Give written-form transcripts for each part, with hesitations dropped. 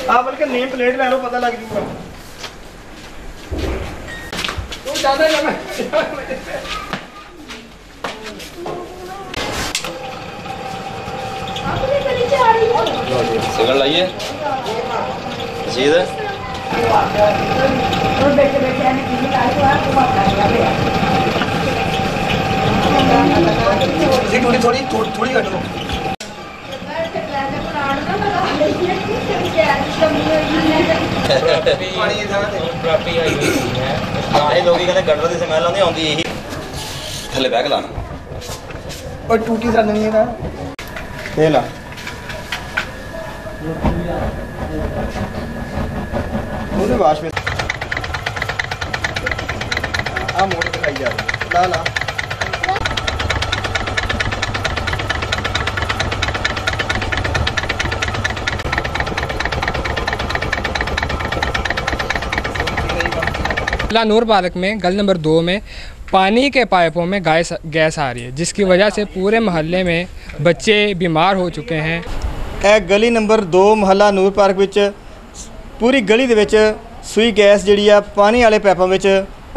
आप बल्कि name plate ले लो, पता लग जूगा। तू जाना ना मैं सिगल लाइए रसीद थोड़ी थोड़ी कट लो। लोग कहते गटर की स्मैल आती आती यही थले बैग लाना और टूटी सा नहीं है ये ला वाश में मोड़ दिखाई जा रही ला ला नूर पार्क में गली नंबर 2 में पानी के पाइपों में गैस आ रही है, जिसकी वजह से पूरे मोहल्ले में बच्चे बीमार हो चुके हैं। ਇਹ ਗਲੀ ਨੰਬਰ 2 ਮਹੱਲਾ ਨੂਰ ਪਾਰਕ ਵਿੱਚ ਪੂਰੀ ਗਲੀ ਦੇ ਵਿੱਚ ਸੂਈ ਗੈਸ ਜਿਹੜੀ ਆ ਪਾਣੀ ਵਾਲੇ ਪਾਈਪਾਂ ਵਿੱਚ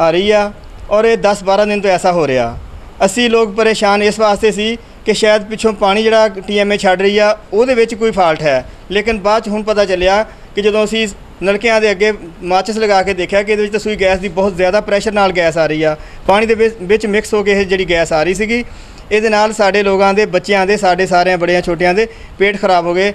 ਆ ਰਹੀ ਆ ਔਰ ਇਹ 10-12 ਦਿਨ ਤੋਂ ਐਸਾ ਹੋ ਰਿਹਾ। ਅਸੀਂ ਲੋਕ ਪਰੇਸ਼ਾਨ ਇਸ ਵਾਸਤੇ ਸੀ ਕਿ ਸ਼ਾਇਦ ਪਿੱਛੋਂ ਪਾਣੀ ਜਿਹੜਾ TMA ਛੱਡ ਰਹੀ ਆ ਉਹਦੇ ਵਿੱਚ ਕੋਈ ਫਾਲਟ ਹੈ, ਲੇਕਿਨ ਬਾਅਦ 'ਚ ਹੁਣ ਪਤਾ ਚੱਲਿਆ ਕਿ ਜਦੋਂ ਅਸੀਂ ਨਲਕਿਆਂ ਦੇ ਅੱਗੇ ਮਾਚਿਸ ਲਗਾ ਕੇ ਦੇਖਿਆ ਕਿ ਇਹਦੇ ਵਿੱਚ ਤਾਂ ਸੂਈ ਗੈਸ ਦੀ ਬਹੁਤ ਜ਼ਿਆਦਾ ਪ੍ਰੈਸ਼ਰ ਨਾਲ ਗੈਸ ਆ ਰਹੀ ਆ, ਪਾਣੀ ਦੇ ਵਿੱਚ ਮਿਕਸ ਹੋ ਕੇ ਇਹ ਜਿਹੜੀ ਗੈਸ ਆ ਰਹੀ ਸੀਗੀ। ਇਹਦੇ ਨਾਲ ਸਾਡੇ ਲੋਕਾਂ ਦੇ ਬੱਚਿਆਂ ਦੇ ਸਾਡੇ ਸਾਰਿਆਂ ਬੜਿਆਂ ਛੋਟਿਆਂ ਦੇ ਪੇਟ ਖਰਾਬ ਹੋ ਗਏ।